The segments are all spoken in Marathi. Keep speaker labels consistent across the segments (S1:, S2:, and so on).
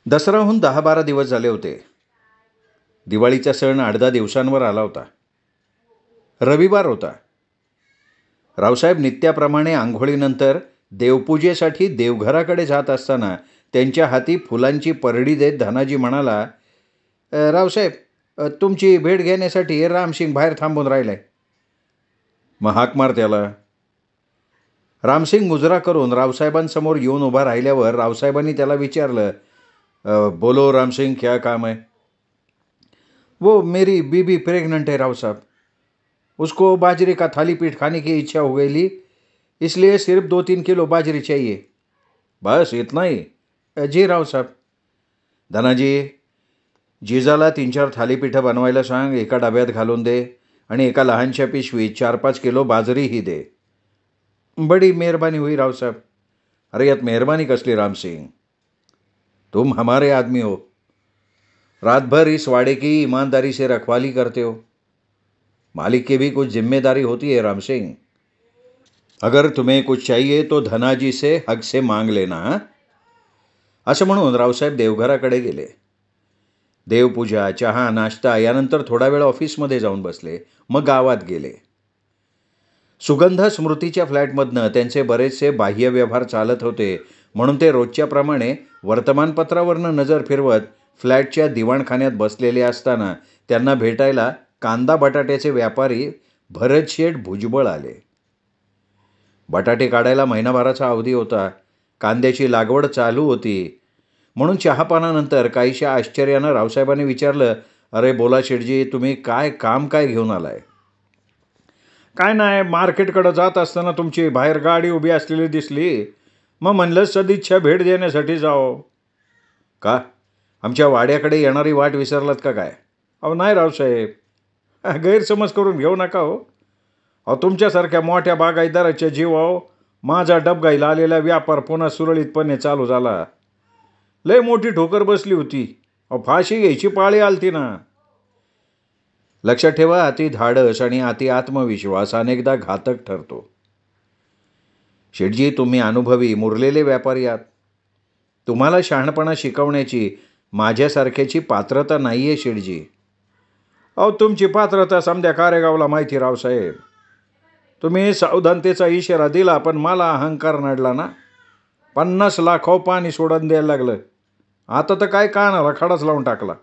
S1: दसराहून 10-12 दिवस झाले होते. दिवाळीचा सण 8-10 दिवसांवर आला होता. रविवार होता. रावसाहेब नित्याप्रमाणे आंघोळीनंतर देवपूजेसाठी देवघराकडे जात असताना त्यांच्या हाती फुलांची परडी देत धनाजी म्हणाला, रावसाहेब, तुमची भेट घेण्यासाठी रामसिंग बाहेर थांबून राहिलाय." "मग हाक मार त्याला." रामसिंग मुजरा करून रावसाहेबांसमोर येऊन उभा राहिल्यावर रावसाहेबांनी त्याला विचारलं, बोलो रामसिंग, क्या काम है?" "वो मेरी बीबी प्रेग्नेंट है राव साहब. उसको बाजरे का थाली पीठ खाने की इच्छा हो गई ली, इसलिए सिर्फ 2-3 किलो बाजरी चाहिए." "बस इतना ही?" "जी राव साहब." "धनाजी, जिजाला 3-4 थालीपीठं बनवायला सांग, एका डब्यात घालून दे आणि एका लहानशा पिशवीत 4-5 किलो बाजरीही दे." "बड़ी मेहरबानी हुई राव साहब." "अरे यात मेहरबानी कसली रामसिंग? तुम हमारे आदमी हो. रात भर इस वाड़े की ईमानदारी से रखवाली करते हो. मालिक की भी कुछ जिम्मेदारी होती है रामसिंग. अगर तुम्हें कुछ चाहिए तो धनाजी से हक से मांग लेना." असं म्हणून रावसाहेब देवघराकडे गेले. देवपूजा, चहा, नाश्ता यानंतर थोडा वेळ ऑफिसमध्ये जाऊन बसले. मग गावात गेले. सुगंध स्मृतीच्या फ्लॅटमधनं त्यांचे बरेचसे बाह्य व्यवहार चालत होते, म्हणून ते रोजच्याप्रमाणे वर्तमानपत्रावरनं नजर फिरवत फ्लॅटच्या दिवाणखान्यात बसलेले असताना त्यांना भेटायला कांदा बटाट्याचे व्यापारी भरतशेठ भुजबळ आले. बटाटे काढायला महिनाभराचा अवधी होता. कांद्याची लागवड चालू होती. म्हणून चहापानानंतर काहीशा आश्चर्यानं रावसाहेबांनी विचारलं, "अरे बोला शेठजी, तुम्ही काम घेऊन आलाय?" "काय नाही, मार्केटकडं जात असताना तुमची बाहेर गाडी उभी असलेली दिसली. मग म्हणलं सदिच्छा भेट देण्यासाठी जावं." "का? आमच्या वाड्याकडे येणारी वाट विसरलात का काय?" "अहो नाही रावसाहेब, गैरसमज करून घेऊ नका हो. अहो तुमच्यासारख्या मोठ्या बागायतदाराच्या जीवावर माझा डबगाईला आलेला व्यापार पुन्हा सुरळीतपणे चालू झाला. लय मोठी ठोकर बसली होती. अहो फाशी घ्यायची पाळी आलती ना." लक्षात ठेवा, अति धाडस आणि अति आत्मविश्वास अनेकदा घातक ठरतो. शेठजी, तुम्ही अनुभवी मुरलेले व्यापारी आहात. तुम्हाला शहाणपणा शिकवण्याची माझ्यासारख्याची पात्रता नाही आहे शेठजी. अहो तुमची पात्रता समध्या कारेगावला माहिती रावसाहेब. तुम्ही सावधानतेचा इशारा दिला, पण मला अहंकार नडला ना. 50 लाखावर पाणी सोडून द्यायला लागलं. आता तर काय कानाला खडाच लावून टाकला.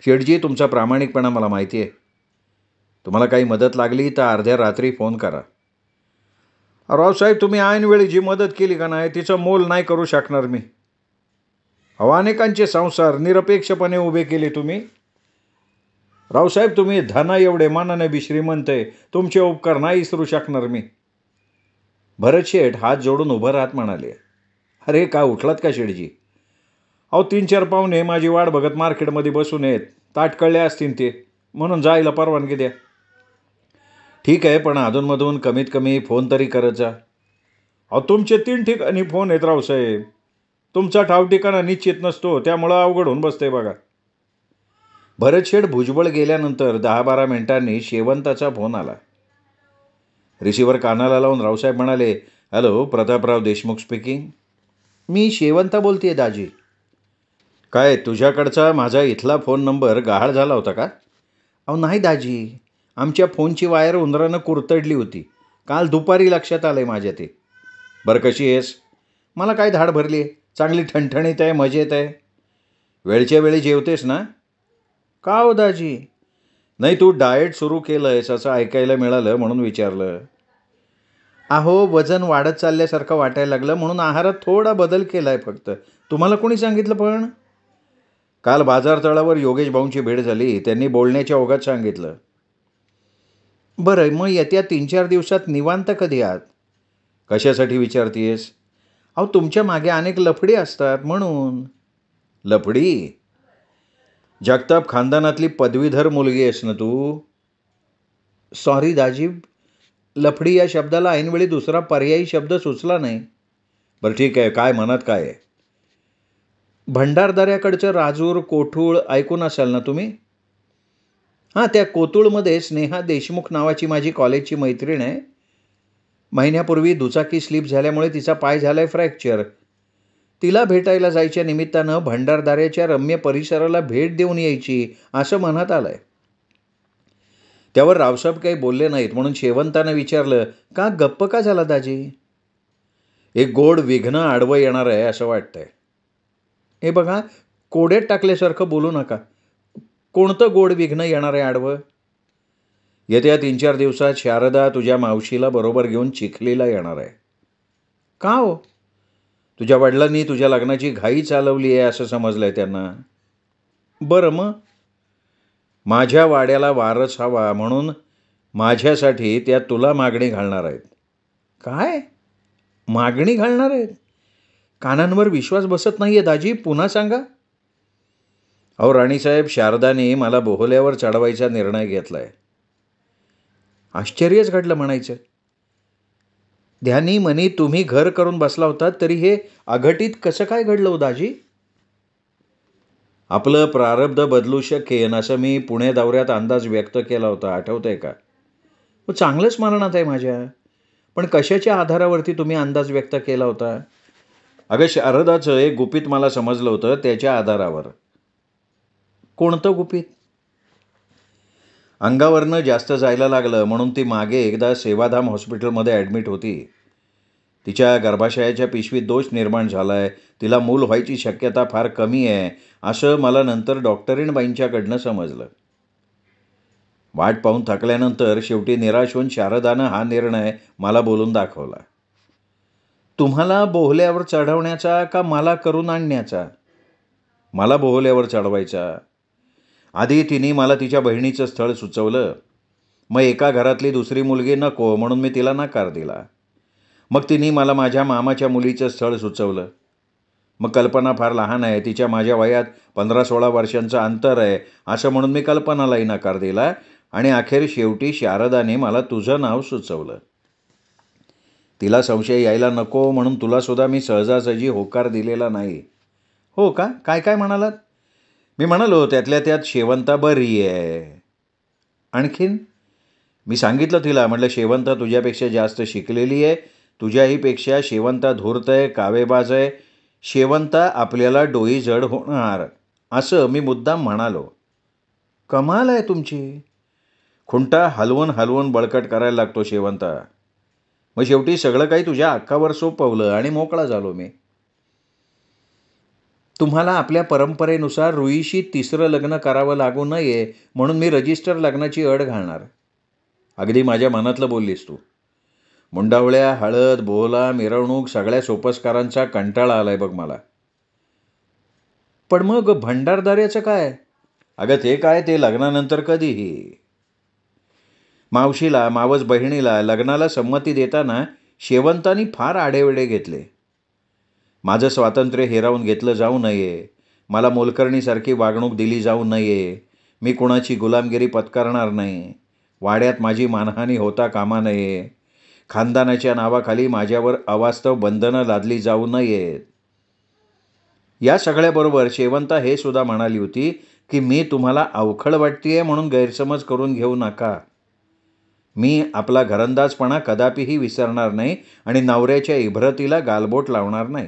S1: शेठजी, तुमचा प्रामाणिकपणा मला माहिती आहे. तुम्हाला काही मदत लागली तर अर्ध्या रात्री फोन करा. रावसाहेब, तुम्ही ऐनवेळी जी मदत केली का नाही, तिचं मोल नाही करू शकणार मी. अनेकांचे संसार निरपेक्षपणे उभे केले तुम्ही. रावसाहेब, तुम्ही धना एवढे मानाने बी श्रीमंत आहे, तुमचे उपकार नाही विसरू शकणार मी. भरतशेठ हात जोडून उभं राहत म्हणाले, "अरे का उठलात का शेठजी? अहो 3-4 पाहुणे माझी वाट बघत मार्केटमध्ये बसून आहेत. ताटकळले असतील ते, म्हणून जायला परवानगी द्या." "ठीक आहे, पण अधूनमधून कमीत कमी फोन तरी करत जा." "अहो तुमचे 3 ठिकाणी फोन आहेत रावसाहेब. तुमचा ठाव ठिकाणा निश्चित नसतो, त्यामुळं अवघड होऊन बसतंय बघा." भरतशेठ भुजबळ गेल्यानंतर 10-12 मिनिटांनी शेवंताचा फोन आला. रिसिव्हर कानाला लावून रावसाहेब म्हणाले, "हॅलो, प्रतापराव देशमुख स्पीकिंग." "मी शेवंता बोलतेय दाजी." "काय, तुझ्याकडचा माझा इथला फोन नंबर गहाळ झाला होता का?" "अहो नाही दाजी, आमच्या फोनची वायर उंदरानं कुरतडली होती. काल दुपारी लक्षात आलं आहे माझ्या ते." "बरं, कशी आहेस?" "मला काय धाड भरली आहे, चांगली ठणठणीत आहे, मजेत आहे." "वेळच्या वेळी जेवतेस ना?" "का हो दाजी?" "नाही, तू डाएट सुरू केलं आहेस असं ऐकायला मिळालं, म्हणून विचारलं." "अहो वजन वाढत चालल्यासारखं वाटायला लागलं, म्हणून आहारात थोडा बदल केला आहे फक्त." "तुम्हाला कोणी सांगितलं पण?" "काल बाजारतळावर योगेश भाऊंची भेट झाली, त्यांनी बोलण्याच्या ओघात सांगितलं." "बरं, मग येत्या 3-4 दिवसात निवांत कधी आहात?" "कशासाठी विचारतीयस?" "अहो तुमच्या मागे अनेक लफडी असतात म्हणून." "लफडी? जगताप खानदानातली पदवीधर मुलगी आहेस ना तू?" "सॉरी दाजी, लफडी या शब्दाला ऐनवेळी दुसरा पर्यायी शब्द सुचला नाही." "बरं ठीक आहे, काय मनात काय आहे?" "भंडारदऱ्याकडचं राजूर, कोठूळ ऐकून असाल ना तुम्ही?" "हां, त्या कोतुळमध्ये स्नेहा देशमुख नावाची माझी कॉलेजची मैत्रीण आहे. महिन्यापूर्वी दुचाकी स्लिप झाल्यामुळे तिचा पाय झाला आहे फ्रॅक्चर. तिला भेटायला जायच्या निमित्तानं भंडारदाऱ्याच्या रम्य परिसराला भेट देऊन यायची असं मनात आलंय. त्यावर रावसाहेब काही बोलले नाहीत म्हणून शेवंतानं विचारलं, का गप्प का झाला दाजी? एक गोड विघ्न आडवं येणार आहे असं वाटतंय. हे बघा, कोड्यात टाकल्यासारखं बोलू नका. कोणतं गोड विघ्न येणार आहे आडवं? येत्या 3-4 दिवसात शारदा तुझ्या मावशीला बरोबर घेऊन चिखलीला येणार आहे. का हो? तुझ्या वडिलांनी तुझ्या लग्नाची घाई चालवली आहे असं समजलंय त्यांना. बरं मग? माझ्या वाड्याला वारस हवा म्हणून माझ्यासाठी त्या तुला मागणी घालणार आहेत. काय मागणी घालणार आहेत? कानांवर विश्वास बसत नाहीये दाजी, पुन्हा सांगा. अहो राणीसाहेब, शारदाने मला बोहल्यावर चढवायचा निर्णय घेतलाय. आश्चर्यच घडलं म्हणायचं. ध्यानी मनी तुम्ही घर करून बसला होतात तरी हे अघटित कसं काय घडलं हो दाजी? आपलं प्रारब्ध बदलू शकेन असं मी पुणे दौऱ्यात अंदाज व्यक्त केला होता, आठवतंय का? चांगलंच स्मरणात आहे माझ्या. पण कशाच्या आधारावरती तुम्ही अंदाज व्यक्त केला होता? अगं शारदाचं एक गुपित मला समजलं होतं, त्याच्या आधारावर. कोणतं गुपित? अंगावरनं जास्त जायला लागलं म्हणून ती मागे एकदा सेवाधाम हॉस्पिटलमध्ये ॲडमिट होती. तिच्या गर्भाशयाच्या पिशवीत दोष निर्माण झाला आहे, तिला मूल व्हायची शक्यता फार कमी आहे असं मला नंतर डॉक्टरीणबाईंच्याकडनं समजलं. वाट पाहून थकल्यानंतर शेवटी निराश होऊन शारदानं हा निर्णय मला बोलून दाखवला. तुम्हाला बोहल्यावर चढवण्याचा का मला करून आणण्याचा? मला बोहल्यावर चढवायचा. आधी तिने मला तिच्या बहिणीचं स्थळ सुचवलं. मग एका घरातली दुसरी मुलगी नको म्हणून मी तिला नकार दिला. मग तिने मला माझ्या मामाच्या मुलीचं स्थळ सुचवलं. मग कल्पना फार लहान आहे, तिच्या माझ्या वयात 15-16 वर्षांचं अंतर आहे असं म्हणून मी कल्पनालाही नकार दिला आणि अखेर शेवटी शारदाने मला तुझं नाव सुचवलं. तिला संशय यायला नको म्हणून तुलासुद्धा मी सहजासहजी होकार दिलेला नाही. हो का? काय काय म्हणालात? मी म्हणालो त्यातल्या त्यात शेवंता बरी आहे. आणखीन? मी सांगितलं तिला, म्हटलं शेवंता तुझ्यापेक्षा जास्त शिकलेली आहे, तुझ्याहीपेक्षा शेवंता धूर्त आहे, कावेबाज आहे, शेवंता आपल्याला डोई जड होणार असं मी मुद्दाम म्हणालो. कमाल आहे तुमची. खुंटा हलवून हलवून बळकट करायला लागतो शेवंता. मग शेवटी सगळं काही तुझ्या हक्कावर सोपवलं आणि मोकळा झालो मी. तुम्हाला आपल्या परंपरेनुसार रुईशी 3रं लग्न करावं लागू नये म्हणून मी रजिस्टर लग्नाची अट घालणार. अगदी माझ्या मनातलं बोललीस तू. मुंडावळ्या, हळद, बोहला, मिरवणूक सगळ्या सोपस्कारांचा कंटाळा आलाय बघ मला. पण मग भंडारदाऱ्याचं काय? अगं ते काय, ते लग्नानंतर कधीही. मावशीला, मावस बहिणीला लग्नाला संमती देताना शेवंतांनी फार आडेवेडे घेतले. माझं स्वातंत्र्य हिरावून घेतलं जाऊ नये, मला मोलकरणीसारखी वागणूक दिली जाऊ नये, मी कुणाची गुलामगिरी पत्करणार नाही, वाड्यात माझी मानहानी होता कामा नये, खानदानाच्या नावाखाली माझ्यावर अवास्तव बंधनं लादली जाऊ नयेत. या सगळ्याबरोबर शेवंता हे सुद्धा म्हणाली होती की मी तुम्हाला अवखळ वाटतेय म्हणून गैरसमज करून घेऊ नका. मी आपला घरंदाजपणा कदापिही विसरणार नाही आणि नवऱ्याच्या इभ्रतीला गालबोट लावणार नाही.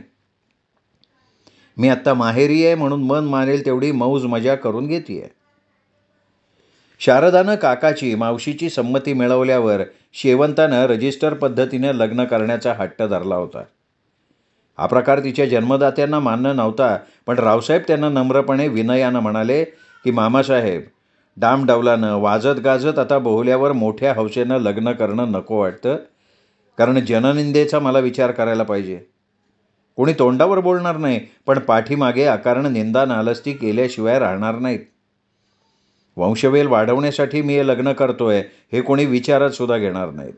S1: मी आत्ता माहेरी आहे म्हणून मन मानेल तेवढी मौज मजा करून घेतेय. शारदानं काकाची, मावशीची संमती मिळवल्यावर शेवंतानं रजिस्टर पद्धतीने लग्न करण्याचा हट्ट धरला होता. हा प्रकार तिच्या जन्मदात्यांना मान्य नव्हता, पण रावसाहेब त्यांना नम्रपणे विनयानं म्हणाले की मामासाहेब, डामडौलानं वाजत गाजत आता बोहल्यावर मोठ्या हौसेनं लग्न करणं नको वाटतं, कारण जननिंदेचा मला विचार करायला पाहिजे. कोणी तोंडावर बोलणार नाही, पण पाठीमागे अकारण निंदा नालस्ती केल्याशिवाय राहणार नाहीत. वंशवेल वाढवण्यासाठी मी हे लग्न करतोय हे कोणी विचारात सुद्धा घेणार नाहीत.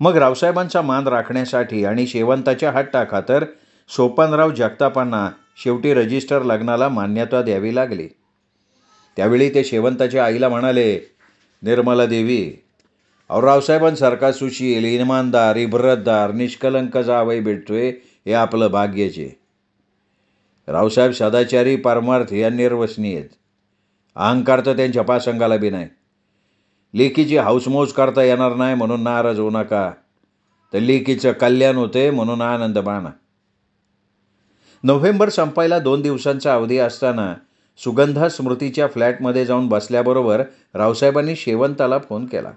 S1: मग रावसाहेबांचा मान राखण्यासाठी आणि शेवंताच्या हट्टाखातर सोपानराव जगतापांना शेवटी रजिस्टर लग्नाला मान्यता द्यावी लागली. त्यावेळी ते शेवंताच्या आईला म्हणाले, निर्मला देवी, अहो रावसाहेबांसारखा सुशील, इमानदार, इब्रतदार, निष्कलंक जावई भेटतोय हे आपलं भाग्याचे. रावसाहेब सदाचारी, परमार्थी आणि निर्वसनीय आहेत. अहंकार तर त्यांच्या पासंगाला बी नाही. लेकीची हाऊसमौज करता येणार नाही म्हणून नाराज होऊ नका, तर लेकीचं कल्याण होते म्हणून आनंद माना. नोव्हेंबर संपायला 2 दिवसांचा अवधी असताना सुगंधा स्मृतीच्या फ्लॅटमध्ये जाऊन बसल्याबरोबर रावसाहेबांनी शेवंताला फोन केला.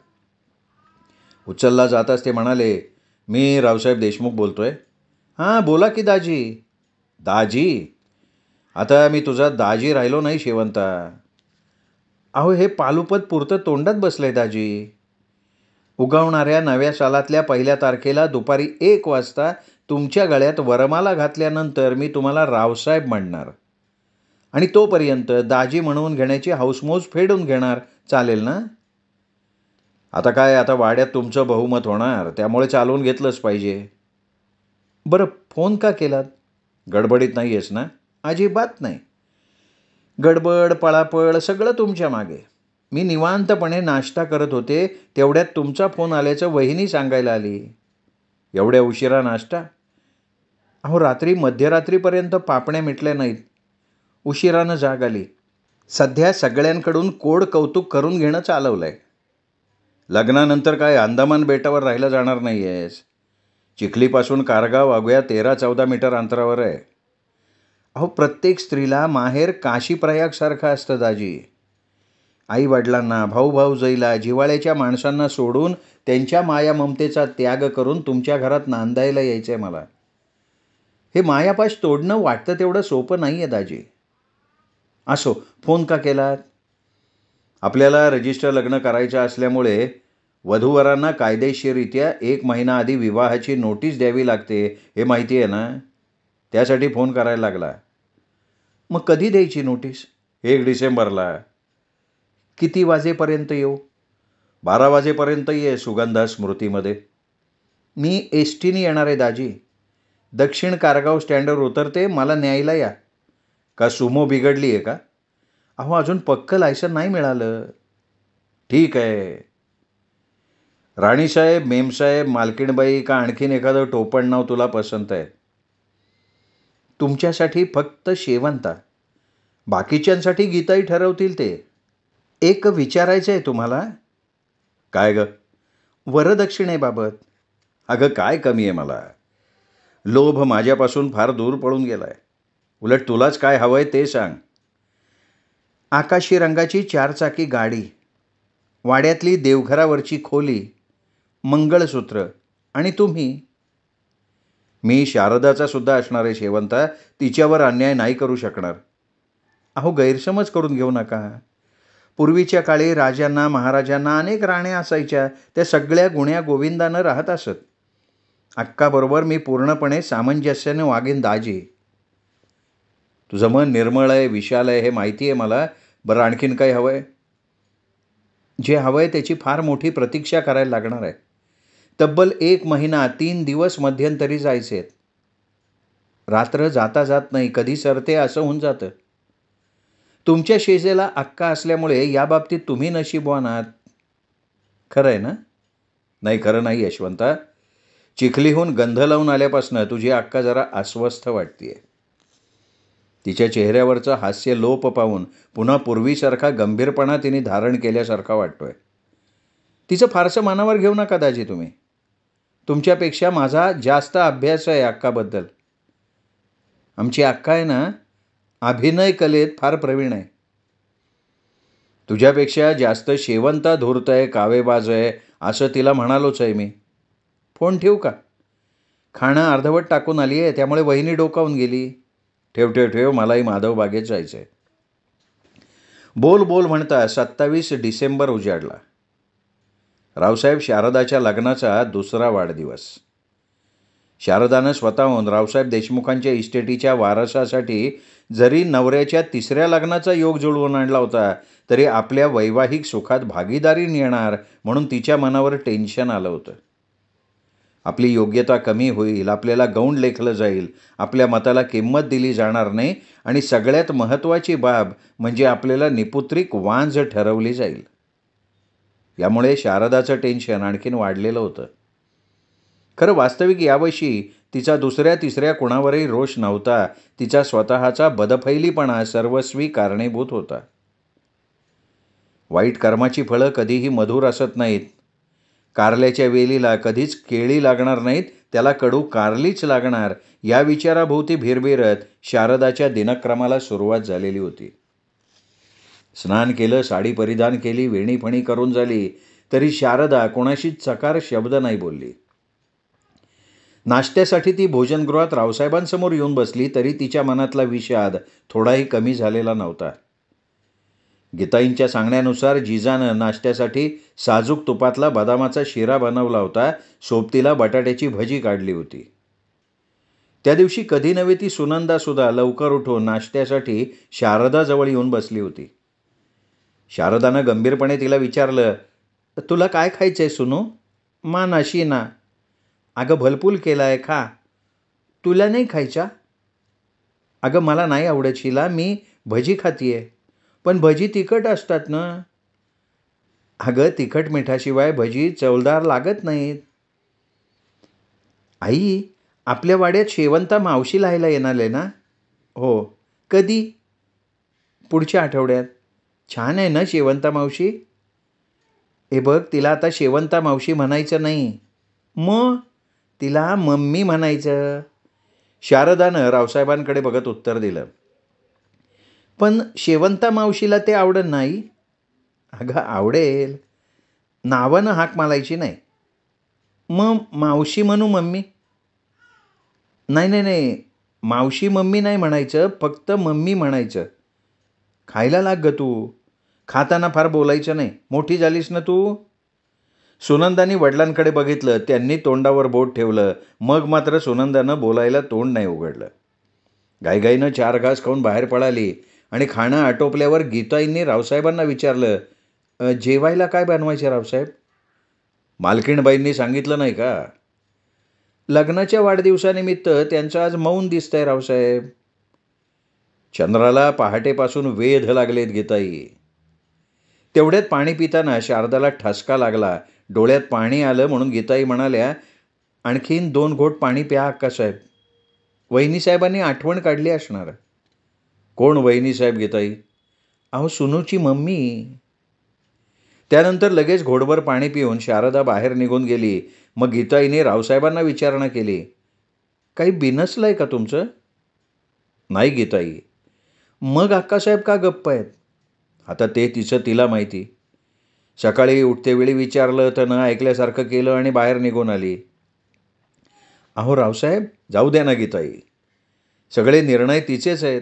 S1: उचलला जाताच ते म्हणाले, मी रावसाहेब देशमुख बोलतोय. हां बोला की दाजी. दाजी? आता मी तुझा दाजी राहिलो नाही शेवंता. अहो हे पालुपत पुरतं तोंडात बसलंय दाजी. उगवणाऱ्या नव्या सालातल्या 1 तारखेला दुपारी 1 वाजता तुमच्या गळ्यात वरमाला घातल्यानंतर मी तुम्हाला रावसाहेब म्हणणार आणि तोपर्यंत दाजी म्हणून घेण्याची हौसमौज फेडून घेणार. चालेल ना? आता काय, आता वाड्यात तुमचं बहुमत होणार, त्यामुळे चालवून घेतलंच पाहिजे. बरं फोन का केलात? गडबडीत नाही आहेस ना? अजिबात नाही. गडबड पळापळ सगळं तुमच्या मागे. मी निवांतपणे नाश्ता करत होते तेवढ्यात तुमचा फोन आल्याचं वहिनी सांगायला आली. एवढ्या उशिरा नाश्ता? अहो रात्री मध्यरात्रीपर्यंत पापण्या मिटल्या नाहीत. उशिरानं जाग आली. सध्या सगळ्यांकडून कोड कौतुक करून घेणं चालवलं आहे. लग्नानंतर काय अंदमान बेटावर राहिलं जाणार नाही आहेस. चिखलीपासून कारगाव अवघ्या 13-14 मीटर अंतरावर आहे. अहो प्रत्येक स्त्रीला माहेर काशी प्रयागसारखं असतं दाजी. आईवडिलांना, भाऊभाऊजाईला, जिव्हाळ्याच्या माणसांना सोडून त्यांच्या माया ममतेचा त्याग करून तुमच्या घरात नांदायला यायचं आहे मला. हे मायापाश तोडणं वाटतं तेवढं सोपं नाही आहे दाजी. असो, फोन का केलात? आपल्याला रजिस्टर लग्न करायचं असल्यामुळे वधूवरांना कायदेशीररित्या 1 महिना आधी विवाहाची नोटीस द्यावी लागते, हे माहिती आहे ना? त्यासाठी फोन करायला लागला. मग कधी द्यायची नोटीस? 1 डिसेंबरला. किती वाजेपर्यंत येऊ? 12 वाजेपर्यंत ये सुगंधा स्मृतीमध्ये. मी एस टीने येणार आहे दाजी. दक्षिण कारगाव स्टँडवर उतरते, मला न्यायला या. का सुमो बिघडली आहे का? अहो अजून पक्कं लायसन नाही मिळालं. ठीक आहे. राणीसाहेब, मेमसाहेब, मालकीणबाई का आणखीन एखादं टोपण नाव तुला पसंत आहे? तुमच्यासाठी फक्त शेवंता. बाकीच्यांसाठी गीताई ठरवतील ते. एक विचारायचं आहे तुम्हाला. काय ग? वरदक्षिणेबाबत. अगं काय कमी आहे मला? लोभ माझ्यापासून फार दूर पळून गेलाय. उलट तुलाच काय हवंय ते सांग. आकाशी रंगाची 4 चाकी गाडी, वाड्यातली देवघरावरची खोली, मंगळसूत्र आणि तुम्ही. मी शारदाचा सुद्धा असणार आहे शेवंता. तिच्यावर अन्याय नाही करू शकणार. अहो गैरसमज करून घेऊ नका. पूर्वीच्या काळी राजांना महाराजांना अनेक राण्या असायच्या. त्या सगळ्या गुण्या गोविंदानं राहत असत. अक्काबरोबर मी पूर्णपणे सामंजस्याने वागेन दाजी. तुझं मन निर्मळ आहे, विशाल आहे, हे माहिती आहे मला. बरं आणखीन काही हवं आहे? जे हवं आहे त्याची फार मोठी प्रतीक्षा करायला लागणार आहे. तब्बल 1 महिना 3 दिवस मध्यंतरी जायचे आहेत. रात्र जाता जात नाही, कधी सरते असं होऊन जातं. तुमच्या शेजेला अक्का असल्यामुळे याबाबतीत तुम्ही नशीबवान आहात. खरं आहे ना? नाही खरं नाही यशवंता. चिखलीहून गंध लावून आल्यापासून तुझी अक्का जरा अस्वस्थ वाटतेय. तिच्या चेहऱ्यावरचं हास्य लोप पाहून पुन्हा पूर्वीसारखा गंभीरपणा तिने धारण केल्यासारखा वाटतोय. तिचं फारसं मनावर घेऊ नका दाजी तुम्ही. तुमच्यापेक्षा माझा जास्त अभ्यास आहे अक्काबद्दल. आमची अक्का आहे ना, अभिनय कलेत फार प्रवीण आहे. तुझ्यापेक्षा जास्त शेवंता धूर्त आहे, कावेबाज आहे असं तिला म्हणालोच आहे मी. फोन ठेवू का? खाणं अर्धवट टाकून आली आहे, त्यामुळे वहिनी डोकावून गेली. ठेव ठेव ठेव, मलाही माधव बागेत जायचं आहे. बोल बोल म्हणता 27 डिसेंबर उजाडला. रावसाहेब शारदाच्या लग्नाचा 2रा वाढदिवस. शारदानं स्वतःहून रावसाहेब देशमुखांच्या इस्टेटीच्या वारसासाठी जरी नवऱ्याच्या 3ऱ्या लग्नाचा योग जुळवून आणला होता, तरी आपल्या वैवाहिक सुखात भागीदारी येणार म्हणून तिच्या मनावर टेन्शन आलं होतं. आपली योग्यता कमी होईल, आपल्याला गौण लेखलं जाईल, आपल्या मताला किंमत दिली जाणार नाही आणि सगळ्यात महत्त्वाची बाब म्हणजे आपल्याला निपुत्रिक वांझ ठरवली जाईल. यामुळे शारदाचं टेन्शन आणखीन वाढलेलं होतं. खरं वास्तविक यावर्षी तिचा 2ऱ्या-3ऱ्या कुणावरही रोष नव्हता. तिचा स्वतःचा बदफैलीपणा सर्वस्वी कारणीभूत होता. वाईट कर्माची फळं कधीही मधुर असत नाहीत. कारल्याच्या वेलीला कधीच केळी लागणार नाहीत, त्याला कडू कारलीच लागणार, या विचाराभोवती भिरभिरत शारदाच्या दिनक्रमाला सुरुवात झालेली होती. स्नान केलं, साडी परिधान केली, वेणीफणी करून झाली, तरी शारदा कोणाशी चकार शब्द नाही बोलली. नाश्त्यासाठी ती भोजनगृहात रावसाहेबांसमोर येऊन बसली, तरी तिच्या मनातला विषाद थोडाही कमी झालेला नव्हता. गीताईंच्या सांगण्यानुसार जिजानं नाश्त्यासाठी साजूक तुपातला बदामाचा शिरा बनवला होता, सोबतीला बटाट्याची भजी काढली होती. त्या दिवशी कधी नव्हे ती सुनंदासुद्धा लवकर उठून नाश्त्यासाठी शारदाजवळ येऊन बसली होती. शारदानं गंभीरपणे तिला विचारलं, तुला काय खायचंय सुनू? मा नाशी ना. अगं भलपूल केलाय, खा. तुला नाही खायच्या? अगं मला नाही आवडत शिला, मी भजी खातीये. पण भजी तिखट असतात ना. अगं तिखट मिठाशिवाय भजी चवदार लागत नाहीत. आई, आपल्या वाड्यात शेवंता मावशी राहायला येणार आहे ना? हो. कधी? पुढच्या आठवड्यात. छान आहे ना शेवंता मावशी? हे बघ, तिला आता शेवंता मावशी म्हणायचं नाही, मग तिला मम्मी म्हणायचं. शारदानं रावसाहेबांकडे बघत उत्तर दिलं. पण शेवंता मावशीला ते आवडत नाही. अगं आवडेल, नावानं हाक मारायची नाही. मग मावशी म्हणू मम्मी? नाही नाही नाही, मावशी मम्मी नाही म्हणायचं, फक्त मम्मी म्हणायचं. खायला लाग ग तू, खाताना फार बोलायचं नाही, मोठी झालीस ना तू. सुनंदानी वडिलांकडे बघितलं, त्यांनी तोंडावर बोट ठेवलं, मग मात्र सुनंदानं बोलायला तोंड नाही उघडलं. गाईगाईनं 4 घास खाऊन बाहेर पळाली आणि खाणं आटोपल्यावर गीताईंनी रावसाहेबांना विचारलं, जेवायला काय बनवायचे रावसाहेब? मालकीणबाईंनी सांगितलं नाही का? लग्नाच्या वाढदिवसानिमित्त त्यांचं आज मौन दिसतंय रावसाहेब. चंद्राला पहाटेपासून वेध लागलेत गीताई. तेवढ्यात पाणी पिताना शारदाला ठसका लागला, डोळ्यात पाणी आलं म्हणून गीताई म्हणाल्या, आणखीन 2 घोट पाणी प्या अक्कासाहेब. वहिनीसाहेबांनी आठवण काढली असणार. कोण वहिनीसाहेब गीताई? अहो सुनूची मम्मी. त्यानंतर लगेच घोडभर पाणी पिऊन शारदा बाहेर निघून गेली. मग गीताईने रावसाहेबांना विचारणा केली, काही बिनसलंय का तुमचं? नाही गीताई. मग अक्कासाहेब का गप्प आहेत? आता ते तिचं तिला माहिती. सकाळी उठतेवेळी विचारलं तर न ऐकल्यासारखं केलं आणि बाहेर निघून आली. अहो रावसाहेब, जाऊ द्या ना गीताई, सगळे निर्णय तिचेच आहेत.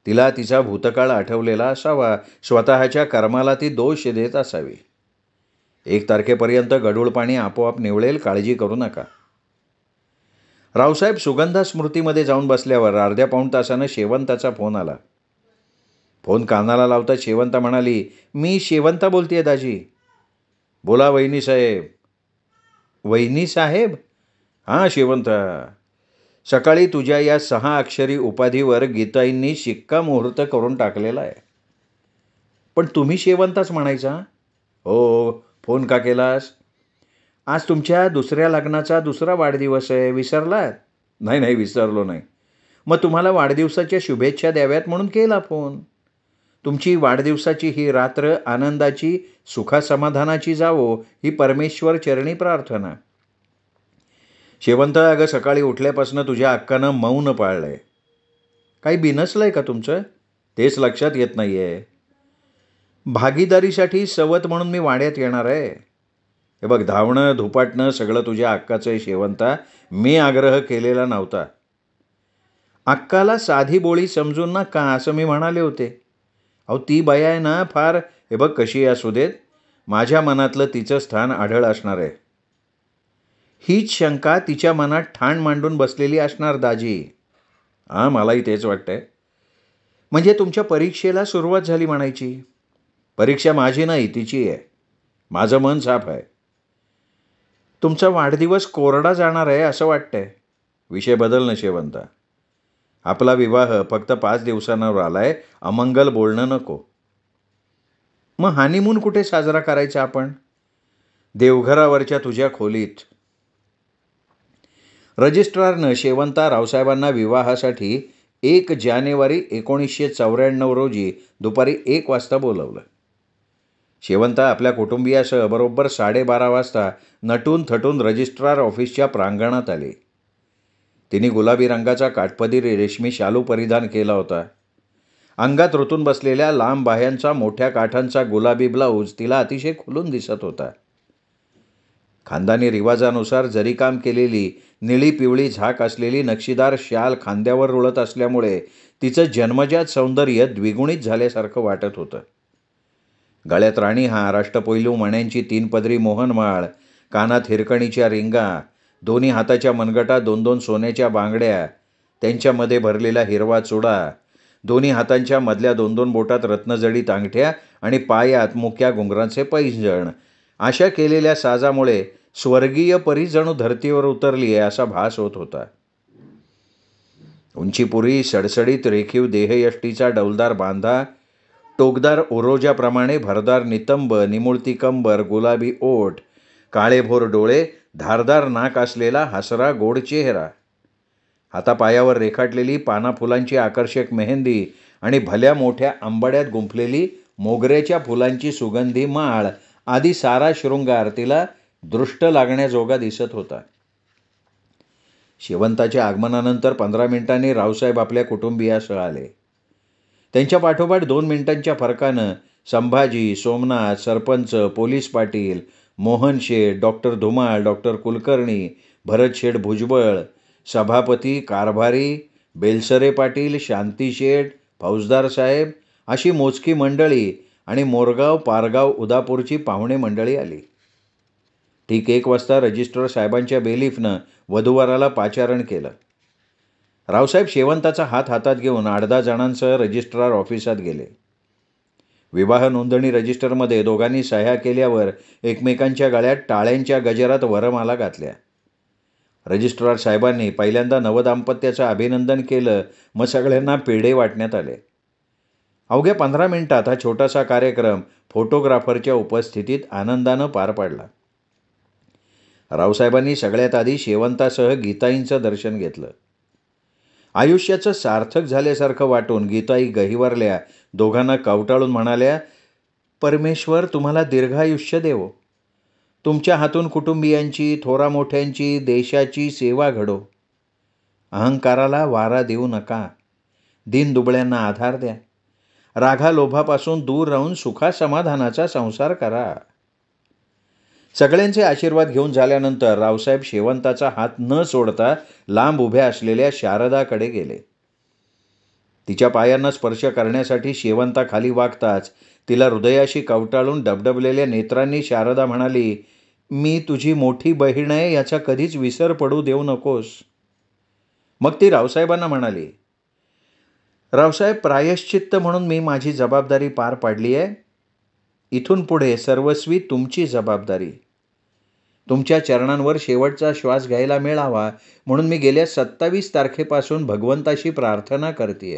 S1: तिला तिचा भूतकाळ आठवलेला असावा, स्वतःच्या कर्माला ती दोष देत असावी. 1 तारखेपर्यंत गढूळ पाणी आपोआप निवळेल, काळजी करू नका. रावसाहेब सुगंधा स्मृतीमध्ये जाऊन बसल्यावर अर्ध्या पाऊण तासानं शेवंताचा फोन आला. फोन कानाला लावता शेवंता म्हणाली, मी शेवंता बोलतेय दाजी. बोला वहिनी साहेब. वहिनी साहेब? हां शेवंता. सकाळी तुझ्या या 6 अक्षरी उपाधीवर गीताईंनी शिक्कामोर्तब करून टाकलेला आहे. पण तुम्ही शेवंताच म्हणायचा? हो. फोन का केलास? आज तुमच्या दुसऱ्या लग्नाचा 2रा वाढदिवस आहे, विसरलात? नाही नाही, विसरलो नाही. मग तुम्हाला वाढदिवसाच्या शुभेच्छा द्याव्यात म्हणून केला फोन. तुमची वाढदिवसाची ही रात्र आनंदाची, सुखासमाधानाची जावो, ही परमेश्वर चरणी प्रार्थना. शेवंता, अगं सकाळी उठल्यापासून तुझ्या अक्कानं मौन पाळलंय. काही बिनसलंय का तुमचं? तेच लक्षात येत नाही आहे. भागीदारीसाठी सवत म्हणून मी वाड्यात येणार आहे. हे बघ, धावणं धुपाटणं सगळं तुझ्या अक्काचं आहे शेवंता, मी आग्रह केलेला नव्हता. अक्काला साधी बोळी समजून नका असं मी म्हणाले होते. अहो ती बाई आहे ना फार, हे बघ कशी असू देत, माझ्या मनातलं तिचं स्थान आढळ असणार आहे. हीच शंका तिच्या मनात ठाण मांडून बसलेली असणार दाजी. हां, मलाही तेच वाटतंय. म्हणजे तुमच्या परीक्षेला सुरुवात झाली म्हणायची. परीक्षा माझी नाही, तिची आहे. माझं मन साफ आहे. तुमचा वाढदिवस कोरडा जाणार आहे असं वाटतंय. विषय बदल ना शेवंता. आपला विवाह फक्त 5 दिवसांवर आलाय, अमंगल बोलणं नको. मग हानिमून कुठे साजरा करायचा आपण? देवघरावरच्या तुझ्या खोलीत. रजिस्ट्रारनं शेवंता रावसाहेबांना विवाहासाठी 1 जानेवारी 1994 रोजी दुपारी 1 वाजता बोलवलं. शेवंता आपल्या कुटुंबियासह बरोबर 12:30 वाजता नटून थटून रजिस्ट्रार ऑफिसच्या प्रांगणात आले. तिने गुलाबी रंगाचा काठपदरी रेशमी शालू परिधान केला होता. अंगात रुतून बसलेल्या लांब बाह्यांचा मोठ्या काठांचा गुलाबी ब्लाऊज तिला अतिशय खुलून दिसत होता. खानदानी रिवाजानुसार जरीकाम केलेली निळी पिवळी झाक असलेली नक्षीदार शाल खांद्यावर रुळत असल्यामुळे तिचं जन्मजात सौंदर्य द्विगुणित झाल्यासारखं वाटत होतं. गळ्यात राणीहार, अष्टपैलू मण्यांची 3 पदरी मोहनमाळ, कानात हिरकणीच्या रिंगा, दोन्ही हाताच्या मनगटात 2-2 सोन्याच्या बांगड्या, त्यांच्यामध्ये भरलेला हिरवा चुडा, दोन्ही हातांच्या मधल्या 2-2 बोटात रत्नजडीत अंगठ्या आणि पायात मुक्या घुंगरांचे पैंजण, अशा केलेल्या साजामुळे स्वर्गीय परी जणू धर्तीवर उतरली आहे असा भास होत होता. उंचीपुरी, सडसडीत रेखीव देहयष्टीचा डौलदार बांधा, टोकदार ओरोजाप्रमाणे भरदार नितंब, निमुळती कंबर, गुलाबी ओठ, काळेभोर डोळे, धारदार नाक असलेला हसरा गोड चेहरा, हातापायावर रेखाटलेली पाना फुलांची आकर्षक मेहंदी आणि भल्या मोठ्या आंबाड्यात गुंफलेली मोगऱ्याच्या फुलांची सुगंधी माळ आदी सारा शृंगार तिला दृष्ट लागण्याजोगा दिसत होता. शेवंताच्या आगमनानंतर 15 मिनिटांनी रावसाहेब आपल्या कुटुंबियासह आले. त्यांच्या पाठोपाठ 2 मिनिटांच्या फरकानं संभाजी, सोमनाथ, सरपंच, पोलीस पाटील, मोहन शेठ, डॉक्टर धुमाळ, डॉक्टर कुलकर्णी, भरत शेठ भुजबळ, सभापती, कारभारी, बेलसरे पाटील, शांती शेठ, फौजदार साहेब अशी मोजकी मंडळी आणि मोरगाव, पारगाव, उदापूरची पाहुणे मंडळी आली. ठीक 1 वाजता रजिस्ट्रार साहेबांच्या बेलीफनं वधूवराला पाचारण केलं. रावसाहेब शेवंताचा हात हातात घेऊन 8-10 जणांसह रजिस्ट्रार ऑफिसात गेले. विवाह नोंदणी रजिस्टरमध्ये दोघांनी सह्या केल्यावर एकमेकांच्या गळ्यात टाळ्यांच्या गजरात वरमाला घातल्या. रजिस्ट्रार साहेबांनी पहिल्यांदा नवदाम्पत्याचं अभिनंदन केलं, मग सगळ्यांना पेढे वाटण्यात आले. अवघ्या 15 मिनिटात हा छोटासा कार्यक्रम फोटोग्राफरच्या उपस्थितीत आनंदानं पार पडला. रावसाहेबांनी सगळ्यात आधी शेवंतासह गीताईंचं दर्शन घेतलं. आयुष्याचं सार्थक झाल्यासारखं वाटून गीताई गहिवरल्या, दोघांना कवटाळून म्हणाल्या, परमेश्वर तुम्हाला दीर्घायुष्य देवो. तुमच्या हातून कुटुंबियांची, थोरामोठ्यांची, देशाची सेवा घडो. अहंकाराला वारा देऊ नका. दीनदुबळ्यांना आधार द्या. रागालोभापासून दूर राहून सुखासमाधानाचा संसार करा. सगळ्यांचे आशीर्वाद घेऊन झाल्यानंतर रावसाहेब शेवंताचा हात न सोडता लांब उभ्या असलेल्या शारदाकडे गेले. तिच्या पायांना स्पर्श करण्यासाठी शेवंता खाली वागताच तिला हृदयाशी कवटाळून डबडबलेल्या नेत्रांनी शारदा म्हणाली, मी तुझी मोठी बहीण आहे याचा कधीच विसर पडू देऊ नकोस. मग ती रावसाहेबांना म्हणाली, रावसाहेब, प्रायश्चित्त म्हणून मी माझी जबाबदारी पार पाडली आहे. इथून पुढे सर्वस्वी तुमची जबाबदारी. तुमच्या चरणांवर शेवटचा श्वास घ्यायला मिळावा म्हणून मी गेल्या 27 तारखेपासून भगवंताशी प्रार्थना करतेय.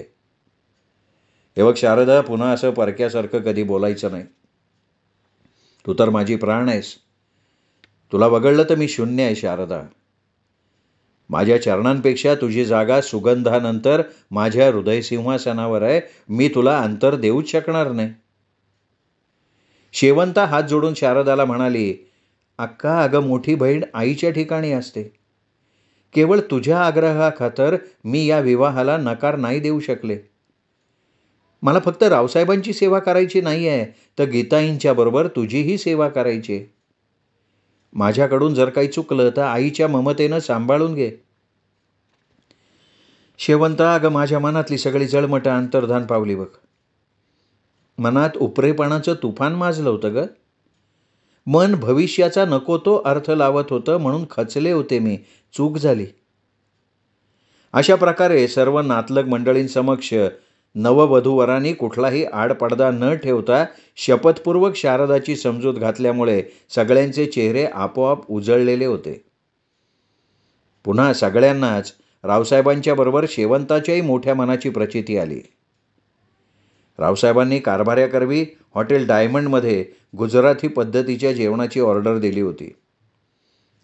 S1: हे बघ शारदा, पुन्हा असं परक्यासारखं कधी बोलायचं नाही. तू तर माझी प्राण आहेस. तुला वगळलं तर मी शून्य आहे शारदा. माझ्या चरणांपेक्षा तुझी जागा सुगंधानंतर माझ्या हृदयसिंहासनावर आहे. मी तुला अंतर देऊच शकणार नाही. शेवंता हात जोडून शारदाला म्हणाली, अक्का, अगं मोठी बहीण आईच्या ठिकाणी असते. केवळ तुझ्या आग्रहाखातर मी या विवाहाला नकार नाही देऊ शकले. मला फक्त रावसाहेबांची सेवा करायची नाही आहे, तर गीताईंच्या बरोबर तुझीही सेवा करायची. माझ्याकडून जर काही चुकलं तर आईच्या ममतेनं सांभाळून घे. शेवंता, अगं माझ्या मनातली सगळी जळमटं अंतर्धान पावली बघ. मनात उपरेपणाचं तुफान माजलं होतं ग. मन भविष्याचा नको तो अर्थ लावत होतं म्हणून खचले होते मी. चूक झाली. अशा प्रकारे सर्व नातलग मंडळींसमक्ष नववधूवरांनी कुठलाही आडपडदा न ठेवता शपथपूर्वक शारदाची समजूत घातल्यामुळे सगळ्यांचे चेहरे आपोआप उजळलेले होते. पुन्हा सगळ्यांनाच रावसाहेबांच्या बरोबर शेवंताच्याही मोठ्या मनाची प्रचिती आली. रावसाहेबांनी कारभाऱ्याकरवी हॉटेल डायमंडमध्ये गुजराती पद्धतीच्या जेवणाची ऑर्डर दिली होती.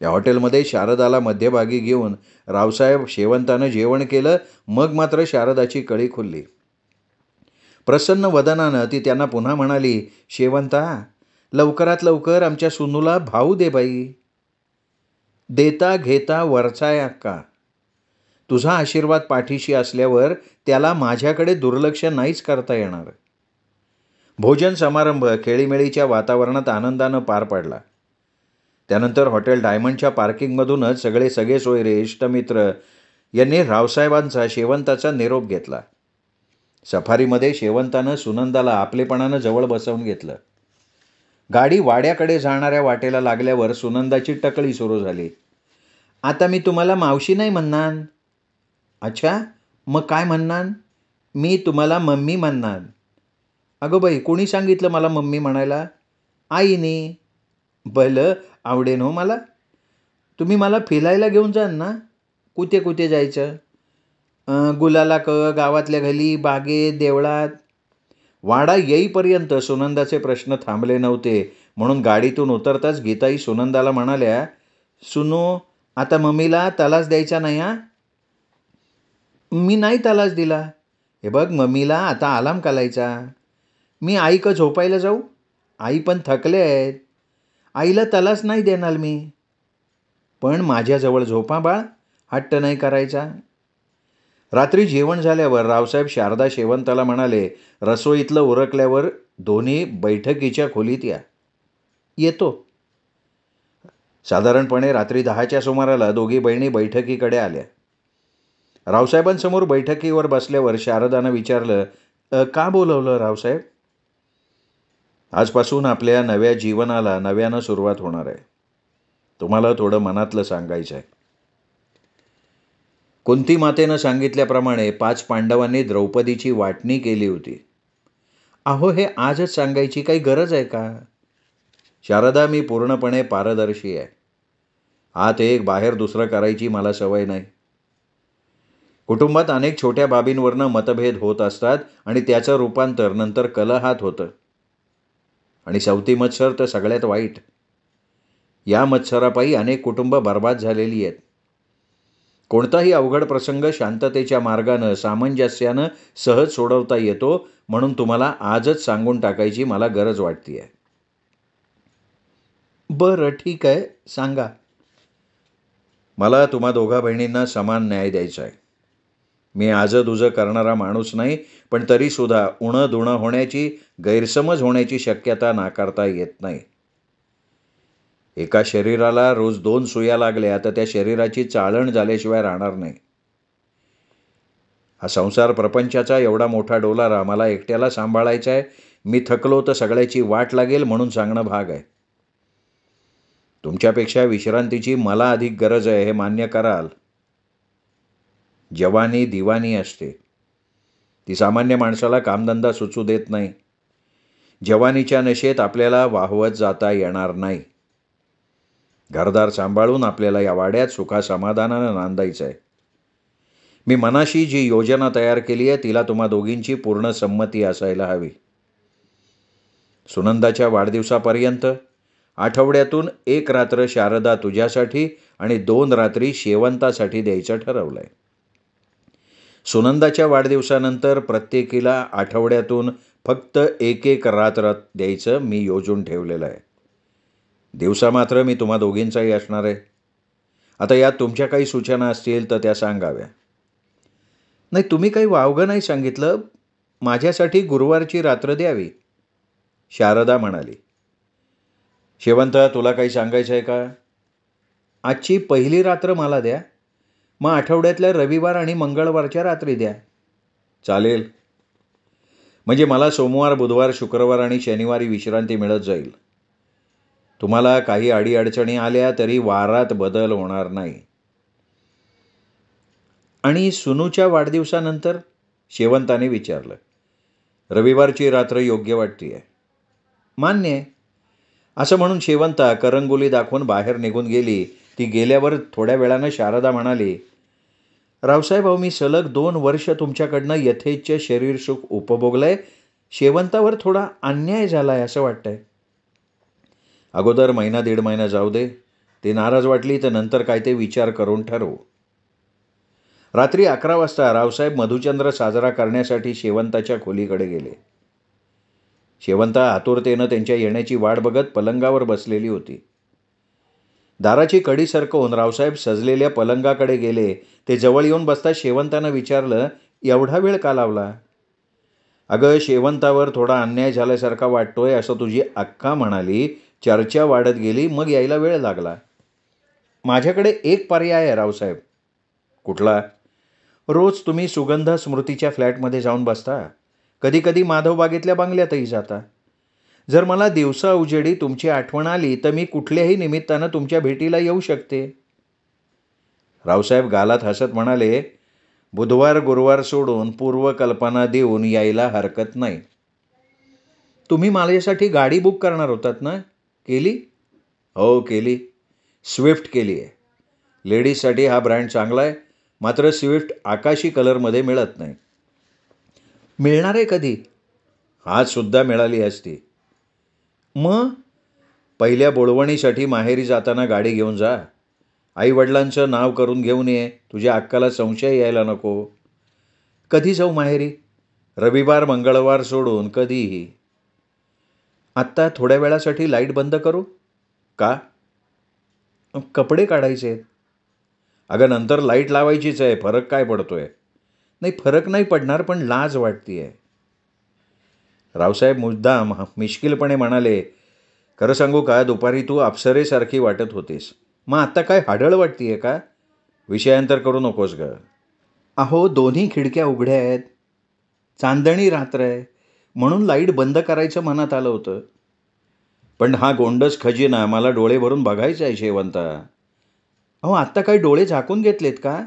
S1: या हॉटेलमध्ये शारदाला मध्यभागी घेऊन रावसाहेब शेवंतानं जेवण केलं. मग मात्र शारदाची कळी खुलली. प्रसन्न वदनानं ती त्यांना पुन्हा म्हणाली, शेवंता, लवकरात लवकर आमच्या सुनूला भाऊ दे बाई. देता घेता वरचाय अक्का. तुझा आशीर्वाद पाठीशी असल्यावर त्याला माझ्याकडे दुर्लक्ष नाहीच करता येणार. भोजन समारंभ खेळीमेळीच्या वातावरणात आनंदानं पार पडला. त्यानंतर हॉटेल डायमंडच्या पार्किंगमधूनच सगळे सगळे सोयरे इष्टमित्र यांनी रावसाहेबांचा शेवंताचा निरोप घेतला. सफारीमध्ये शेवंतानं सुनंदाला आपलेपणानं जवळ बसवून घेतलं. गाडी वाड्याकडे जाणाऱ्या वाटेला लागल्यावर सुनंदाची टकळी सुरू झाली. आता मी तुम्हाला मावशी नाही म्हणणार. अच्छा, मग काय म्हणणार? मी तुम्हाला मम्मी म्हणणार. अगं बाई, कोणी सांगितलं मला मम्मी म्हणायला? आईने. भलं आवडेन हो मला. तुम्ही मला फिरायला घेऊन जाल ना? कुठे कुठे जायचं? गुलाला गावातल्या गली, बागेत, देवळात. वाडा येईपर्यंत सुनंदाचे प्रश्न थांबले नव्हते, म्हणून गाडीतून उतरताच गीताई सुनंदाला म्हणाल्या, सुनो, आता मम्मीला तलास द्यायचा नाही हा. मी नाही तलास दिला. हे बघ, मम्मीला आता आराम घालायचा. मी आई का झोपायला जाऊ? आई पण थकले आहेत. आईला तलास नाही देणार मी. पण माझ्याजवळ झोपा बाळ, हट्ट नाही करायचा. रात्री जेवण झाल्यावर रावसाहेब शारदा शेवंताला म्हणाले, रसोईतलं उरकल्यावर दोन्ही बैठकीच्या खोलीत या. येतो. साधारणपणे रात्री 10च्या सुमाराला दोघी बहिणी बैठकीकडे आल्या. रावसाहेबांसमोर बैठकीवर बसल्यावर शारदानं विचारलं, का बोलवलं रावसाहेब? आजपासून आपल्या नव्या जीवनाला नव्यानं सुरुवात होणार आहे. तुम्हाला थोडं मनातलं सांगायचं आहे. कुंती मातेनं सांगितल्याप्रमाणे 5 पांडवांनी द्रौपदीची वाटणी केली होती. अहो, हे आजच सांगायची काही गरज आहे का? शारदा, मी पूर्णपणे पारदर्शी आहे. आत एक बाहेर दुसरं करायची मला सवय नाही. कुटुंबात अनेक छोट्या बाबींवरनं मतभेद होत असतात आणि त्याचं रूपांतर नंतर कलहात होतं. आणि सवती मत्सर तर सगळ्यात वाईट. या मत्सरापायी अनेक कुटुंब बर्बाद झालेली आहेत. कोणताही अवघड प्रसंग शांततेच्या मार्गानं, सामंजस्यानं सहज सोडवता येतो, म्हणून तुम्हाला आजच सांगून टाकायची मला गरज वाटते. बरं, ठीक आहे, सांगा. मला तुम्हा दोघा बहिणींना समान न्याय द्यायचा आहे. मी आजदुजं करणारा माणूस नाही, पण तरीसुद्धा उणं दुणं होण्याची, गैरसमज होण्याची शक्यता नाकारता येत नाही. एका शरीराला रोज 2 सुया लागल्या तर त्या शरीराची चाळण झाल्याशिवाय राहणार नाही. हा संसार प्रपंचाचा एवढा मोठा डोलारा मला एकट्याला सांभाळायचा आहे. मी थकलो तर सगळ्याची वाट लागेल, म्हणून सांगणं भाग आहे. तुमच्यापेक्षा विश्रांतीची मला अधिक गरज आहे, हे मान्य कराल. जवानी दिवानी असते. ती सामान्य माणसाला कामधंदा सुचू देत नाही. जवानीच्या नशेत आपल्याला वाहवत जाता येणार नाही. घरदार सांभाळून आपल्याला या वाड्यात सुखासमाधानानं नांदायचं आहे. मी मनाशी जी योजना तयार केली आहे तिला तुम्हा दोघींची पूर्ण संमती असायला हवी. सुनंदाच्या वाढदिवसापर्यंत आठवड्यातून 1 रात्र शारदा तुझ्यासाठी आणि 2 रात्री शेवंतासाठी द्यायचं ठरवलं आहे. सुनंदाच्या वाढदिवसानंतर प्रत्येकीला आठवड्यातून फक्त 1 रात्र द्यायचं मी योजून ठेवलेलं आहे. दिवसा मात्र मी तुम्हा दोघींचाही असणार आहे. आता यात तुमच्या काही सूचना असतील तर त्या सांगाव्या. नाही, तुम्ही काही वावगं नाही सांगितलं. माझ्यासाठी गुरुवारची रात्र द्यावी, शारदा म्हणाली. शेवंत, तुला काही सांगायचं आहे का? आजची पहिली रात्र मला द्या. मग आठवड्यातल्या रविवार आणि मंगळवारच्या रात्री द्या. चालेल. म्हणजे मला सोमवार, बुधवार, शुक्रवार आणि शनिवारी विश्रांती मिळत जाईल. तुम्हाला काही अडीअडचणी आल्या तरी वारात बदल होणार नाही. आणि सुनूच्या वाढदिवसानंतर? शेवंताने विचारलं. रविवारची रात्र योग्य वाटते. मान्य आहे. असं म्हणून शेवंता करंगुली दाखवून बाहेर निघून गेली. ती गेल्यावर थोड्या वेळानं शारदा म्हणाली, रावसाहेब, मी सलग 2 वर्ष तुमच्याकडनं यथेच्छ शरीर सुख उपभोगलंय. शेवंतावर थोडा अन्याय झालाय असं वाटतंय. अगोदर 1.5 महिना जाऊ दे. ती नाराज वाटली तर नंतर काय ते विचार करून ठरवू. रात्री 11 वाजता रावसाहेब मधुचंद्र साजरा करण्यासाठी शेवंताच्या खोलीकडे गेले. शेवंता आतुरतेनं त्यांच्या येण्याची वाट बघत पलंगावर बसलेली होती. दाराची कडी सरकवून रावसाहेब सजलेल्या पलंगाकडे गेले. ते जवळ येऊन बसता शेवंतानं विचारलं, एवढा वेळ का लावला? अगं, शेवंतावर थोडा अन्याय झाल्यासारखा वाटतोय असं तुझी अक्का म्हणाली. चर्चा वाढत गेली, मग यायला वेळ लागला. माझ्याकडे एक पर्याय आहे रावसाहेब. कुठला? रोज तुम्ही सुगंधा स्मृतीच्या फ्लॅटमध्ये जाऊन बसता. कधी कधी माधवबागेतल्या बंगल्यातही जाता. जर मला दिवसा उजेडी तुमची आठवण आली तर मी कुठल्याही निमित्तानं तुमच्या भेटीला येऊ शकते. रावसाहेब गालात हसत म्हणाले, बुधवार गुरुवार सोडून पूर्वकल्पना देऊन यायला हरकत नाही. तुम्ही माझ्यासाठी गाडी बुक करणार होतात ना? केली? हो केली. स्विफ्ट केली आहे. लेडीजसाठी हा ब्रँड चांगला आहे, मात्र स्विफ्ट आकाशी कलरमध्ये मिळत नाही. मिळणार आहे कधी? आज सुद्धा मिळाली असती. मग पहिल्या बोळवणीसाठी माहेरी जाताना गाडी घेऊन जा. आईवडिलांचं नाव करून घेऊन ये. तुझ्या अक्काला संशय यायला नको. कधी जाऊ माहेरी? रविवार मंगळवार सोडून कधीही. आत्ता थोड्या वेळासाठी लाईट बंद करू का? कपडे काढायचे आहेत. अगं, नंतर लाईट लावायचीच आहे. फरक काय पडतोय? नाही, फरक नाही पडणार, पण लाज वाटतीये. रावसाहेब मुद्दाम मिश्किलपणे म्हणाले, खरं सांगू का, दुपारी तू अप्सरेसारखी वाटत होतीस. मग आत्ता काय हाडळ वाटतीये का? विषयांतर करू नकोस ग. अहो, दोन्ही खिडक्या उघड्या आहेत. चांदणी रात्र आहे, म्हणून लाईट बंद करायचं मनात आलं होतं. पण हा गोंडस खजिना मला डोळे भरून बघायचा आहे शेवंता. अहो, आत्ता काही डोळे झाकून घेतलेत का?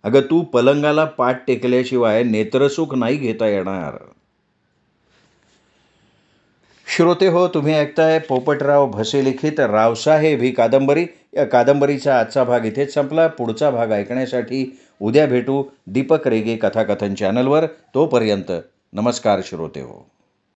S1: अगं, तू पलंगाला पाठ टेकल्याशिवाय नेत्रसुख नाही घेता येणार. श्रोते हो, तुम्ही ऐकताय पोपटराव भसे लिखित रावसाहेब ही कादंबरी. या कादंबरीचा आजचा भाग इथेच संपला. पुढचा भाग ऐकण्यासाठी उद्या भेटू दीपक रेगे कथाकथन चॅनलवर. तोपर्यंत नमस्कार श्रोते हो.